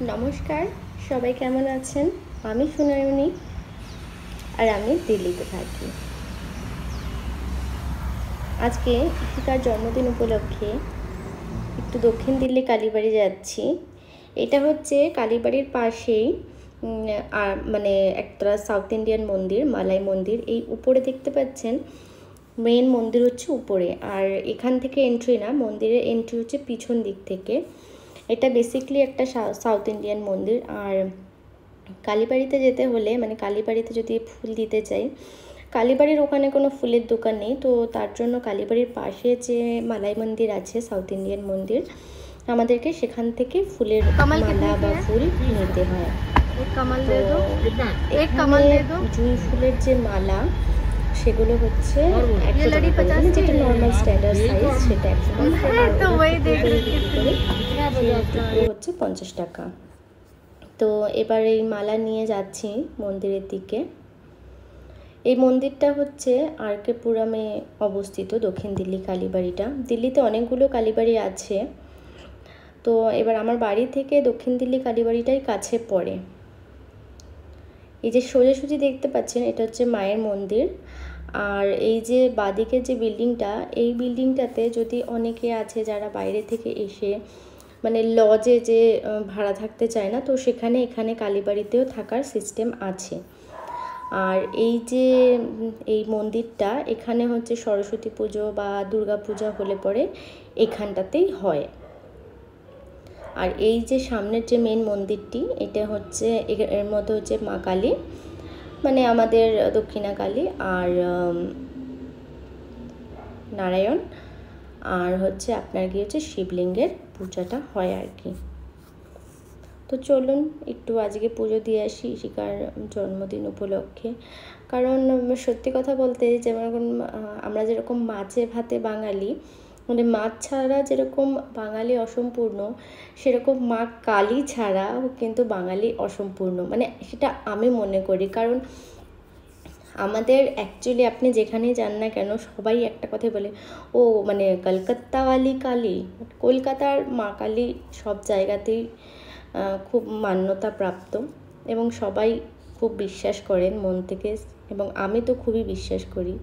নমস্কার, সবাই কেমন আছেন? আমি সুনয়নী, আর আমি দিল্লিতে থাকি। আজকে ইশিকার জন্মদিন উপলক্ষে একটু দক্ষিণ দিল্লি কালীবাড়ি যাচ্ছি। এটা হচ্ছে কালীবাড়ির পাশেই মানে একটা সাউথ ইন্ডিয়ান মন্দির, মালাই মন্দির। এই উপরে দেখতে পাচ্ছেন মেন মন্দির হচ্ছে উপরে, আর এখান থেকে এন্ট্রি না, মন্দিরের এন্ট্রি হচ্ছে পিছন দিক থেকে। এটা বেসিকলি একটা সাউথ ইন্ডিয়ান মন্দির। আর কালীবাড়িতে যেতে হলে, মানে কালীবাড়িতে যদি ফুল দিতে চাই, কালীবাড়ির ওখানে কোনো ফুলের দোকান নেই, তো তার জন্য কালীবাড়ির পাশে যে মালাই মন্দির আছে, সাউথ ইন্ডিয়ান মন্দির, আমাদেরকে সেখান থেকে ফুলের মালা বা ফুল নিতে হয়। জুঁই ফুলের যে মালা, সেগুলো হচ্ছে যেটা নর্মাল স্ট্যান্ডার্ড সাইজ, সেটা 100 হচ্ছে 50 টাকা। তো এবার এই মালা নিয়ে যাচ্ছি মন্দিরের দিকে। এই মন্দিরটা হচ্ছে আর.কে. পুরমে অবস্থিত, দক্ষিণ দিল্লি কালীবাড়িটা। দিল্লিতে অনেকগুলো কালীবাড়ি আছে, তো এবার আমার বাড়ি থেকে দক্ষিণ দিল্লি কালীবাড়িটাই কাছে পড়ে। এই যে সোজাসুজি দেখতে পাচ্ছেন, এটা হচ্ছে মায়ের মন্দির। আর এই যে বাদিকের যে বিল্ডিংটা, এই বিল্ডিংটাতে যদি অনেকে আছে যারা বাইরে থেকে এসে মানে লজে যে ভাড়া থাকতে চায় না, তো এখানে কালীবাড়িতেও থাকার সিস্টেম আছে। আর এই যে এই মন্দিরটা, এখানে হচ্ছে সরস্বতী পুজো বা দুর্গা পূজা হলে পরে এখানটাতেই হয়। আর এই যে সামনের যে মেন মন্দিরটি, এটা হচ্ছে এর মধ্যে হচ্ছে মা কালী, মানে আমাদের দক্ষিণা কালী, আর নারায়ণ, আর হচ্ছে আপনার গিয়ে হচ্ছে শিবলিঙ্গের পূজাটা হয় আর কি। তো চলুন একটু আজকে পুজো দিয়ে আসি ইশিকার জন্মদিন উপলক্ষে। কারণ সত্যি কথা বলতে, যেমন আমরা যেরকম মাছে ভাতে বাঙালি, মানে মাছ ছাড়া যেরকম বাঙালি অসম্পূর্ণ, সেরকম মা কালী ছাড়াও কিন্তু বাঙালি অসম্পূর্ণ, মানে সেটা আমি মনে করি। কারণ আমাদের অ্যাকচুয়ালি আপনি যেখানেই যান না কেন, সবাই একটা কথাই বলে, ও মানে কলকাতাওয়ালি কালী। কলকাতার মা কালী সব জায়গাতেই খুব মান্যতা প্রাপ্ত, এবং সবাই খুব বিশ্বাস করেন মন থেকে, এবং আমি তো খুবই বিশ্বাস করি।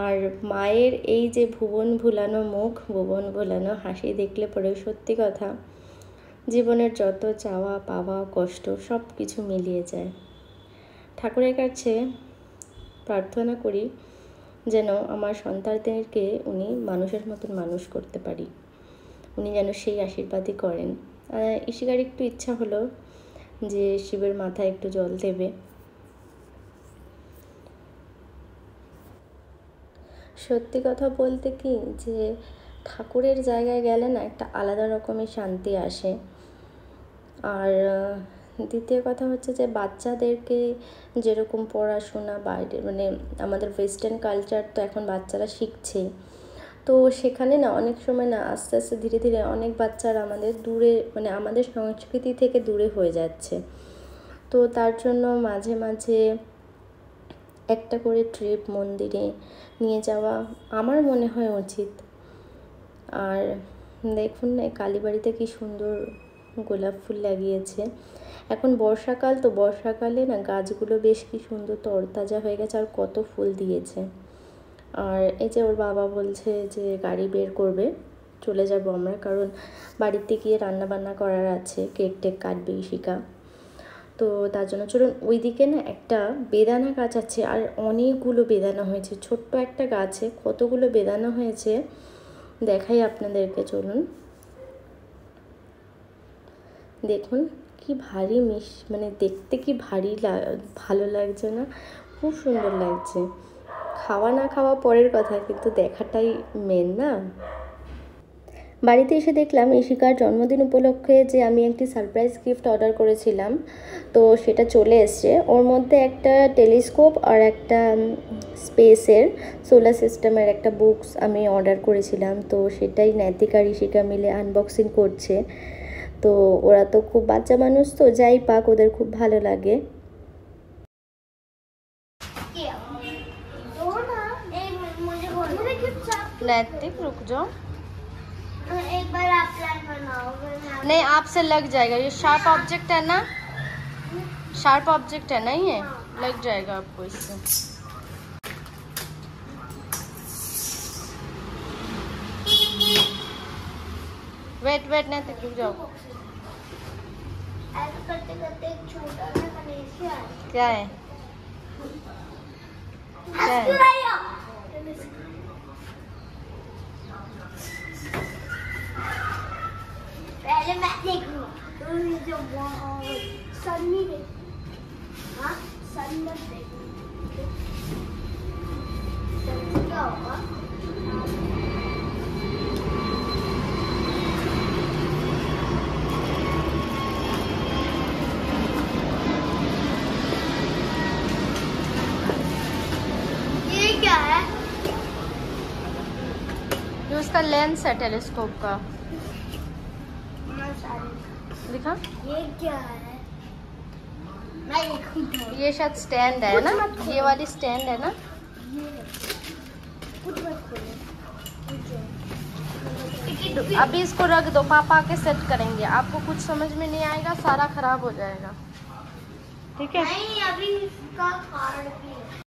আর মায়ের এই যে ভুবন ভুলানো মুখ, ভুবন ভুলানো হাসি দেখলে পরে সত্যি কথা জীবনের যত চাওয়া পাওয়া কষ্ট সব কিছু মিলিয়ে যায়। ঠাকুরের কাছে প্রার্থনা করি যেন আমার সন্তানদেরকে উনি মানুষের মতন মানুষ করতে পারি, উনি যেন সেই আশীর্বাদই করেন। ইশিকার একটু ইচ্ছা হলো যে শিবের মাথায় একটু জল দেবে। সত্যি কথা বলতে কি, যে ঠাকুরের জায়গায় গেলে না একটা আলাদা রকমের শান্তি আসে। আর দ্বিতীয় কথা হচ্ছে যে বাচ্চাদেরকে যেরকম পড়াশোনা বাইরে, মানে আমাদের ওয়েস্টার্ন কালচার তো এখন বাচ্চারা শিখছে, তো সেখানে না অনেক সময় না আস্তে আস্তে ধীরে ধীরে অনেক বাচ্চারা আমাদের দূরে, মানে আমাদের সংস্কৃতি থেকে দূরে হয়ে যাচ্ছে। তো তার জন্য মাঝে মাঝে একটা করে ট্রিপ মন্দিরে নিয়ে যাওয়া আমার মনে হয় উচিত। আর দেখুন না কালীবাড়িতে কি সুন্দর গোলাপ ফুল লাগিয়েছে। এখন বর্ষাকাল, তো বর্ষাকালে না গাছগুলো বেশ কি সুন্দর তরতাজা হয়ে গেছে, আর কত ফুল দিয়েছে। আর এই যে ওর বাবা বলছে যে গাড়ি বের করবে, চলে যাব আমরা, কারণ বাড়িতে গিয়ে রান্না বান্না করার আছে, কেক টেক কাটবে ইশিকা। তো তার জন্য চলুন, ওইদিকে না একটা বেদানা গাছ আছে, আর অনেকগুলো বেদানা হয়েছে, ছোট্ট একটা গাছে কতগুলো বেদানা হয়েছে দেখাই আপনাদেরকে, চলুন দেখুন কি ভারী মানে দেখতে কি ভারী ভালো লাগছে না, খুব সুন্দর লাগছে। খাওয়া না খাওয়া পরের কথা, কিন্তু দেখাটাই মেন না। বাড়িতে এসে দেখলাম ইশিকার জন্মদিন উপলক্ষে যে আমি একটি সারপ্রাইজ গিফট অর্ডার করেছিলাম, তো সেটা চলে এসছে। ওর মধ্যে একটা টেলিস্কোপ আর একটা স্পেসের সোলার সিস্টেমের একটা বুকস আমি অর্ডার করেছিলাম, তো সেটাই নৈতিক আর ইশিকা মিলে আনবক্সিং করছে। তো ওরা তো খুব বাচ্চা মানুষ, তো যাই পাক ওদের খুব ভালো লাগে। नैतिक रुक जाओ, एक बड़ा प्लान बनाओ। नहीं, आपसे लग जाएगा। ये शार्प ऑब्जेक्ट है ना, शार्प ऑब्जेक्ट है ना, ये लग जाएगा आपको इससे। वेट वेट, नहीं तो रुक जाओ। ऐसा करते करते एक छोटा सा गणेश है। क्या है? क्या है? पहले मैं देखूंगा तो ये जो सन्नी देख, हाँ सन्नत देखूंगा क्या होगा। ये क्या है? जो उसका लेंस है टेलीस्कोप का, दिखा। ये क्या है? मैं देखूंगा। ये शायद स्टैंड है ना, ये वाली स्टैंड है ना। कुछ मत खोलो। अभी इसको रख दो, पापा आके सेट करेंगे। आपको कुछ समझ में नहीं आएगा, सारा खराब हो जाएगा। ठीक है? नहीं, अभी इसका कारण भी है।